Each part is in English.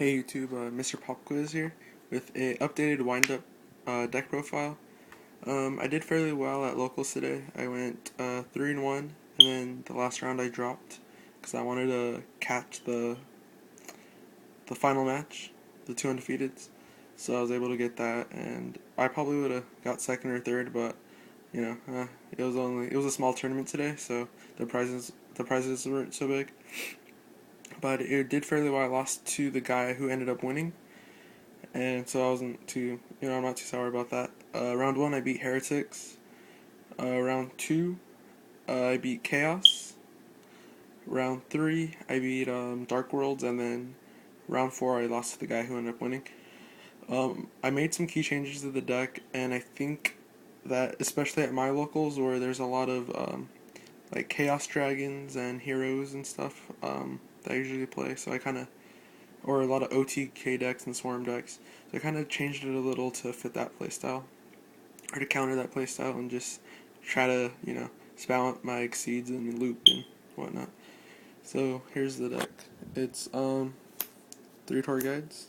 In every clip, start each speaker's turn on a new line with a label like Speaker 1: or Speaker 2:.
Speaker 1: Hey YouTube, Mr. Pop Quiz here with a updated wind-up deck profile. I did fairly well at locals today. I went 3-1, and then the last round I dropped because I wanted to catch the final match, the two undefeateds. So I was able to get that, and I probably would have got second or third, but it was a small tournament today, so the prizes weren't so big. But it did fairly well. I lost to the guy who ended up winning, and so I wasn't too, I'm not too sour about that. Round 1, I beat Heretics. Round 2, I beat Chaos. Round 3, I beat Dark Worlds, and then round 4, I lost to the guy who ended up winning. I made some key changes to the deck, and I think that, especially at my locals where there's a lot of like Chaos Dragons and Heroes and stuff that I usually play, so I kind of or a lot of OTK decks and Swarm decks. So I kind of changed it a little to fit that playstyle, or to counter that playstyle, and just try to, spam out my Exceeds and loop and whatnot. So here's the deck. It's 3 Tour Guides,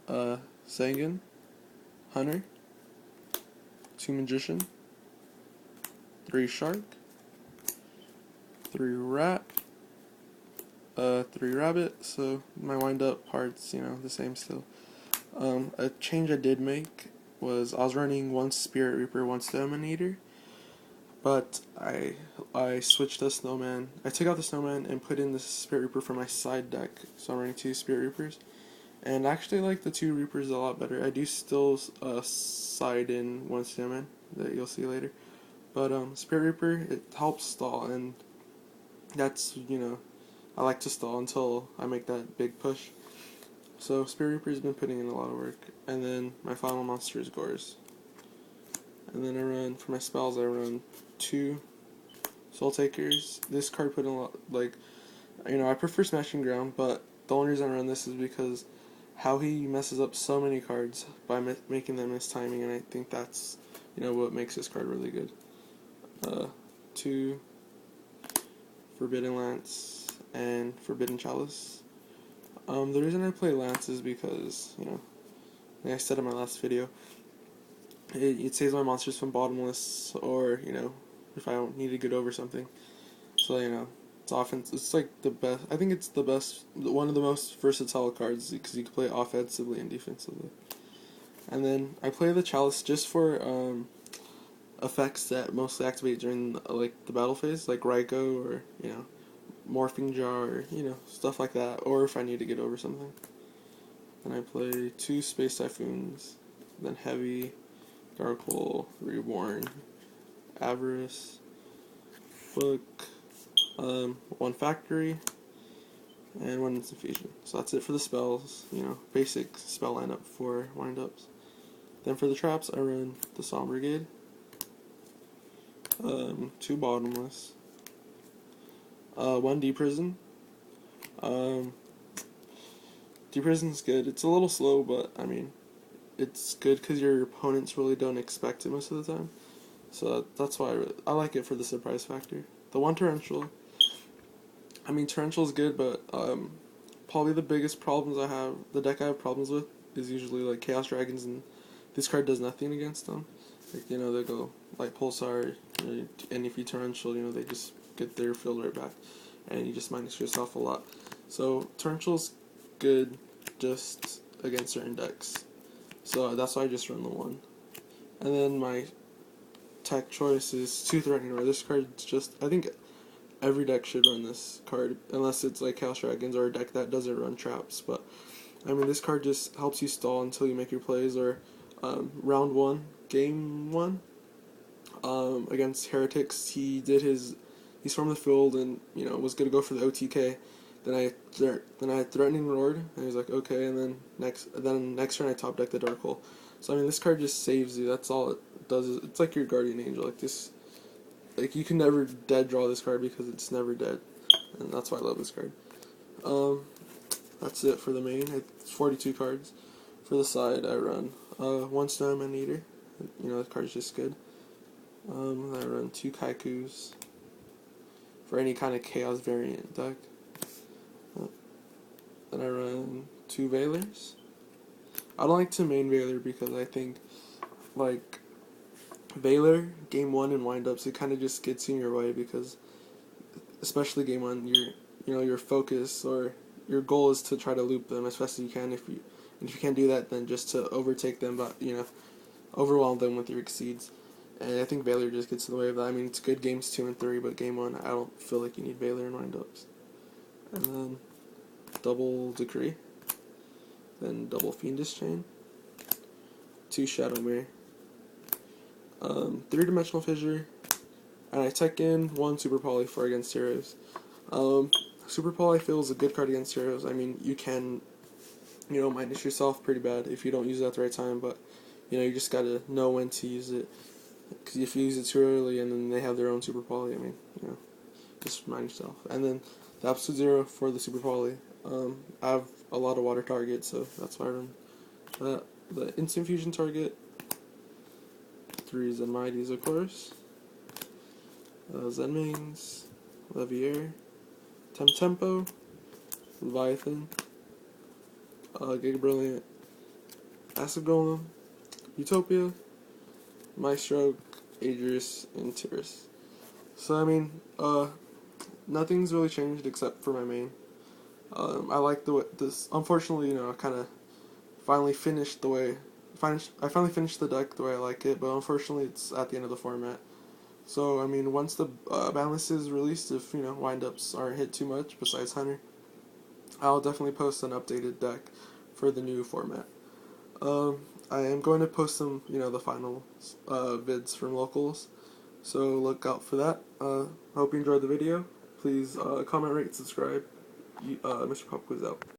Speaker 1: Sangan, Hunter, 2 Magician, 3 Shark, 3 Rat, 3 Rabbit. So my wind up parts, the same still. A change I did make was I was running 1 Spirit Reaper, 1 Snowman Eater, but I switched to Snowman. I took out the Snowman and put in the Spirit Reaper for my side deck, so I'm running 2 Spirit Reapers. And I actually like the 2 Reapers a lot better. I do still side in 1 Snowman that you'll see later, but Spirit Reaper, it helps stall, and that's, I like to stall until I make that big push. So Spirit Reaper's been putting in a lot of work. And then my final monster is Gorz. And then I run, for my spells, I run 2 Soul Takers. This card put in a lot, I prefer Smashing Ground, but the only reason I run this is because how he messes up so many cards by making them miss timing, and I think that's, what makes this card really good. 2 Forbidden Lance and Forbidden Chalice. The reason I play Lance is because, like I said in my last video, it saves my monsters from bottomless, or, if I don't need to get over something. So, it's offense. It's like the best. I think it's the best, one of the most versatile cards, because you can play offensively and defensively. And then I play the Chalice just for effects that mostly activate during the battle phase, like Raikou, or Morphing Jar, or, stuff like that, or if I need to get over something. Then I play 2 Space Typhoons, then Heavy, Dark Hole, Reborn, Avarice, Book, 1 Factory, and 1 Instant Fusion. So that's it for the spells, basic spell lineup for wind-ups. Then for the traps, I run the Psalm Brigade, 2 Bottomless, 1 D-Prison. D-Prison's good. It's a little slow, but, it's good because your opponents really don't expect it most of the time. So that's why I like it for the surprise factor. The 1 Torrential. Torrential's good, but probably the biggest problems the deck I have problems with, is usually like Chaos Dragons, and this card does nothing against them. They go like Pulsar, and if you Torrential, they just get their field right back, and you just minus yourself a lot. So Torrential's good just against certain decks. So that's why I just run the 1. And then my tech choice is 2 Threatening Roar. This card's just, I think every deck should run this card, unless it's like Chaos Dragons or a deck that doesn't run traps. But this card just helps you stall until you make your plays, or round 1, game 1, against Heretics, he stormed the field and was gonna go for the OTK. Then I Threatening Roared, and he was like, okay, and then next turn I top deck the Dark Hole. So this card just saves you. That's all it does. It's like your Guardian Angel. You can never dead draw this card because it's never dead, and that's why I love this card. That's it for the main. It's 42 cards. For the side, I run 1 Snowman Eater. The card's just good. I run 2 Kaikus for any kind of Chaos variant deck. Then I run 2 Veilers. I don't like to main Veiler because I think, like, Veiler, game 1 and windups, it kind of just gets in your way because, especially game 1, your focus or your goal is to try to loop them as fast as you can. If you can't do that, then just to overtake them, but overwhelm them with your exceeds. And I think Veiler just gets in the way of that. I mean, it's good games 2 and 3, but game 1, I don't feel like you need Veiler and windups. And then double Decree, then double Fiendish Chain, 2 Shadow Mirror, 3-dimensional Fissure, and I tech in 1 Super Poly for against heroes. Super Poly feels a good card against heroes. I mean, you can, minus yourself pretty bad if you don't use it at the right time, but, you just gotta know when to use it. Because if you use it too early and then they have their own Super Poly, I mean, just mind yourself. And then the Absolute Zero for the Super Poly. I have a lot of water targets, so that's why I run that. The Instant Fusion target, 3 Zen Mighties, of course. Zenmains, Levier, Tempo, Leviathan, Giga Brilliant, Acid Golem, Utopia, Maestro, Adrius, and Tiras. So, I mean, nothing's really changed except for my main. I like the way this. Unfortunately, I kind of finally finished the way. I finally finished the deck the way I like it, but unfortunately, it's at the end of the format. So, I mean, once the ban list is released, if windups aren't hit too much besides Hunter, I'll definitely post an updated deck for the new format. I am going to post some, the final vids from locals, so look out for that. Hope you enjoyed the video. Please comment, rate, subscribe. Mr. Pop Quiz out.